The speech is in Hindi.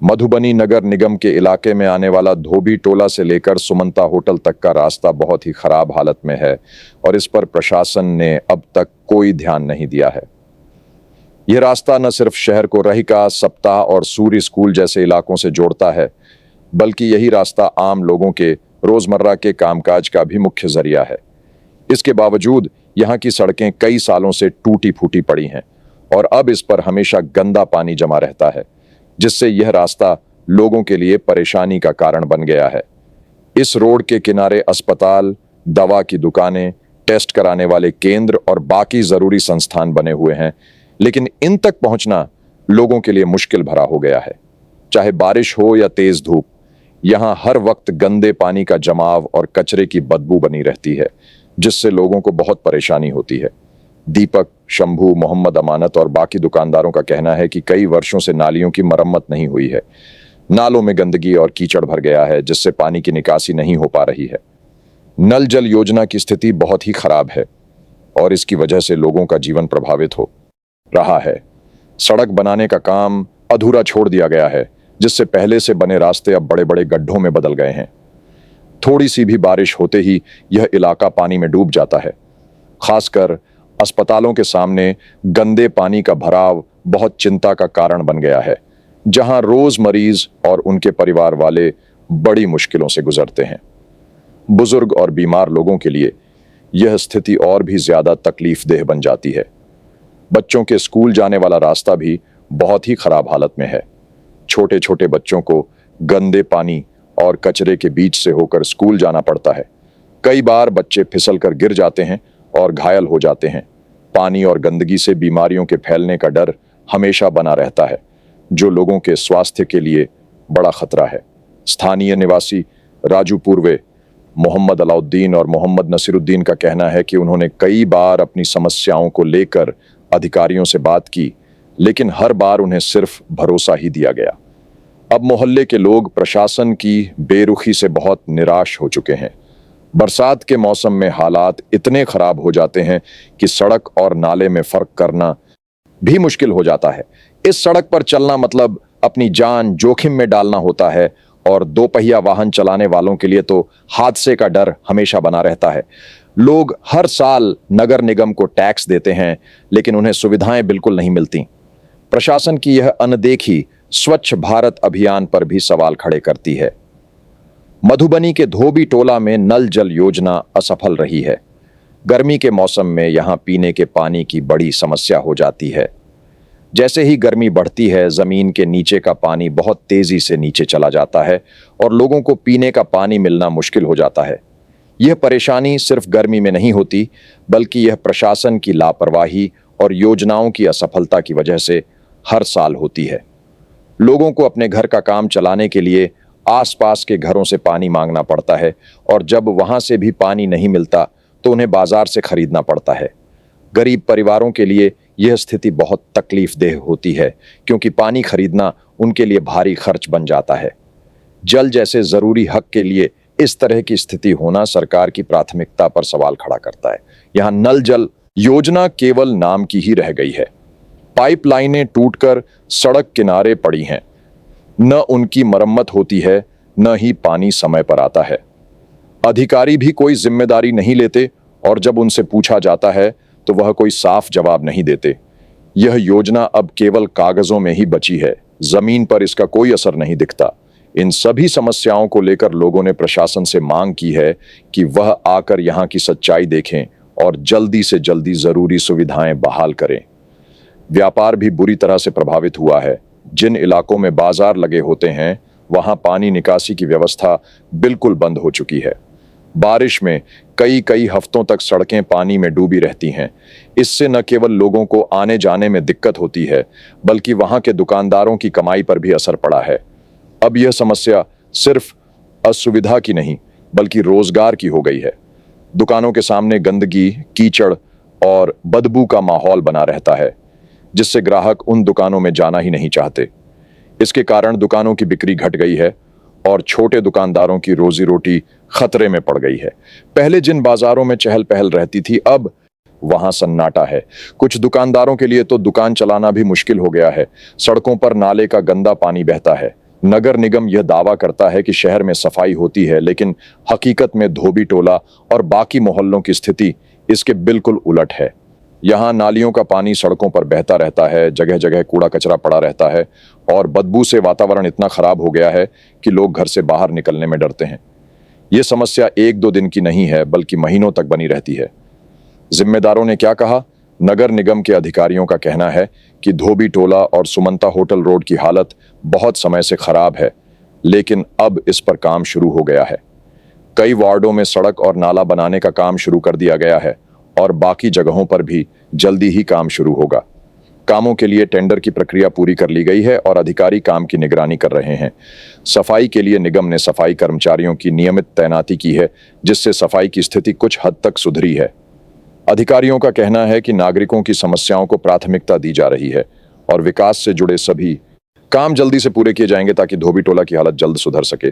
मधुबनी नगर निगम के इलाके में आने वाला धोबी टोला से लेकर सुमंता होटल तक का रास्ता बहुत ही खराब हालत में है और इस पर प्रशासन ने अब तक कोई ध्यान नहीं दिया है। यह रास्ता न सिर्फ शहर को रहिका, सप्ताह और सूर्य स्कूल जैसे इलाकों से जोड़ता है, बल्कि यही रास्ता आम लोगों के रोजमर्रा के कामकाज का भी मुख्य जरिया है। इसके बावजूद यहाँ की सड़कें कई सालों से टूटी फूटी पड़ी हैं और अब इस पर हमेशा गंदा पानी जमा रहता है, जिससे यह रास्ता लोगों के लिए परेशानी का कारण बन गया है। इस रोड के किनारे अस्पताल, दवा की दुकानें, टेस्ट कराने वाले केंद्र और बाकी जरूरी संस्थान बने हुए हैं, लेकिन इन तक पहुंचना लोगों के लिए मुश्किल भरा हो गया है। चाहे बारिश हो या तेज धूप, यहाँ हर वक्त गंदे पानी का जमाव और कचरे की बदबू बनी रहती है, जिससे लोगों को बहुत परेशानी होती है। दीपक, शंभू, मोहम्मद अमानत और बाकी दुकानदारों का कहना है कि कई वर्षों से नालियों की मरम्मत नहीं हुई है। नालों में गंदगी और कीचड़ भर गया है, जिससे पानी की निकासी नहीं हो पा रही है। नल जल योजना की स्थिति बहुत ही खराब है और इसकी वजह से लोगों का जीवन प्रभावित हो रहा है। सड़क बनाने का काम अधूरा छोड़ दिया गया है, जिससे पहले से बने रास्ते अब बड़े बड़े गड्ढों में बदल गए हैं। थोड़ी सी भी बारिश होते ही यह इलाका पानी में डूब जाता है। खासकर अस्पतालों के सामने गंदे पानी का भराव बहुत चिंता का कारण बन गया है, जहां रोज मरीज और उनके परिवार वाले बड़ी मुश्किलों से गुजरते हैं। बुजुर्ग और बीमार लोगों के लिए यह स्थिति और भी ज्यादा तकलीफदेह बन जाती है। बच्चों के स्कूल जाने वाला रास्ता भी बहुत ही खराब हालत में है। छोटे छोटे बच्चों को गंदे पानी और कचरे के बीच से होकर स्कूल जाना पड़ता है। कई बार बच्चे फिसल कर गिर जाते हैं और घायल हो जाते हैं। पानी और गंदगी से बीमारियों के फैलने का डर हमेशा बना रहता है, जो लोगों के स्वास्थ्य के लिए बड़ा खतरा है। स्थानीय निवासी राजू पूर्वे, मोहम्मद अलाउद्दीन और मोहम्मद नसीरुद्दीन का कहना है कि उन्होंने कई बार अपनी समस्याओं को लेकर अधिकारियों से बात की, लेकिन हर बार उन्हें सिर्फ भरोसा ही दिया गया। अब मोहल्ले के लोग प्रशासन की बेरुखी से बहुत निराश हो चुके हैं। बरसात के मौसम में हालात इतने खराब हो जाते हैं कि सड़क और नाले में फर्क करना भी मुश्किल हो जाता है। इस सड़क पर चलना मतलब अपनी जान जोखिम में डालना होता है और दोपहिया वाहन चलाने वालों के लिए तो हादसे का डर हमेशा बना रहता है। लोग हर साल नगर निगम को टैक्स देते हैं, लेकिन उन्हें सुविधाएं बिल्कुल नहीं मिलती। प्रशासन की यह अनदेखी स्वच्छ भारत अभियान पर भी सवाल खड़े करती है। मधुबनी के धोबी टोला में नल जल योजना असफल रही है। गर्मी के मौसम में यहाँ पीने के पानी की बड़ी समस्या हो जाती है। जैसे ही गर्मी बढ़ती है, जमीन के नीचे का पानी बहुत तेजी से नीचे चला जाता है और लोगों को पीने का पानी मिलना मुश्किल हो जाता है। यह परेशानी सिर्फ गर्मी में नहीं होती, बल्कि यह प्रशासन की लापरवाही और योजनाओं की असफलता की वजह से हर साल होती है। लोगों को अपने घर का काम चलाने के लिए आसपास के घरों से पानी मांगना पड़ता है और जब वहां से भी पानी नहीं मिलता तो उन्हें बाजार से खरीदना पड़ता है। गरीब परिवारों के लिए यह स्थिति बहुत तकलीफदेह होती है, क्योंकि पानी खरीदना उनके लिए भारी खर्च बन जाता है। जल जैसे जरूरी हक के लिए इस तरह की स्थिति होना सरकार की प्राथमिकता पर सवाल खड़ा करता है। यहाँ नल जल योजना केवल नाम की ही रह गई है। पाइपलाइनें टूटकर सड़क किनारे पड़ी हैं। न उनकी मरम्मत होती है, न ही पानी समय पर आता है। अधिकारी भी कोई जिम्मेदारी नहीं लेते और जब उनसे पूछा जाता है तो वह कोई साफ जवाब नहीं देते। यह योजना अब केवल कागजों में ही बची है, जमीन पर इसका कोई असर नहीं दिखता। इन सभी समस्याओं को लेकर लोगों ने प्रशासन से मांग की है कि वह आकर यहाँ की सच्चाई देखें और जल्दी से जल्दी जरूरी सुविधाएं बहाल करें। व्यापार भी बुरी तरह से प्रभावित हुआ है। जिन इलाकों में बाजार लगे होते हैं, वहां पानी निकासी की व्यवस्था बिल्कुल बंद हो चुकी है। बारिश में कई हफ्तों तक सड़कें पानी में डूबी रहती हैं। इससे न केवल लोगों को आने जाने में दिक्कत होती है, बल्कि वहां के दुकानदारों की कमाई पर भी असर पड़ा है। अब यह समस्या सिर्फ असुविधा की नहीं, बल्कि रोजगार की हो गई है। दुकानों के सामने गंदगी, कीचड़ और बदबू का माहौल बना रहता है, जिससे ग्राहक उन दुकानों में जाना ही नहीं चाहते। इसके कारण दुकानों की बिक्री घट गई है और छोटे दुकानदारों की रोजी रोटी खतरे में पड़ गई है। पहले जिन बाजारों में चहल पहल रहती थी, अब वहां सन्नाटा है। कुछ दुकानदारों के लिए तो दुकान चलाना भी मुश्किल हो गया है। सड़कों पर नाले का गंदा पानी बहता है, नगर निगम यह दावा करता है कि शहर में सफाई होती है, लेकिन हकीकत में धोबी टोला और बाकी मोहल्लों की स्थिति इसके बिल्कुल उलट है। यहाँ नालियों का पानी सड़कों पर बहता रहता है, जगह जगह कूड़ा कचरा पड़ा रहता है और बदबू से वातावरण इतना खराब हो गया है कि लोग घर से बाहर निकलने में डरते हैं। ये समस्या एक दो दिन की नहीं है, बल्कि महीनों तक बनी रहती है। जिम्मेदारों ने क्या कहा? नगर निगम के अधिकारियों का कहना है कि धोबी टोला और सुमंता होटल रोड की हालत बहुत समय से खराब है, लेकिन अब इस पर काम शुरू हो गया है। कई वार्डों में सड़क और नाला बनाने का काम शुरू कर दिया गया है और बाकी जगहों पर भी जल्दी ही काम शुरू होगा। कामों के लिए टेंडर की प्रक्रिया पूरी कर ली गई है और अधिकारी काम की निगरानी कर रहे हैं। सफाई के लिए निगम ने सफाई कर्मचारियों की नियमित तैनाती की है, जिससे सफाई की स्थिति कुछ हद तक सुधरी है। अधिकारियों का कहना है कि नागरिकों की समस्याओं को प्राथमिकता दी जा रही है और विकास से जुड़े सभी काम जल्दी से पूरे किए जाएंगे ताकि धोबी टोला की हालत जल्द सुधर सके।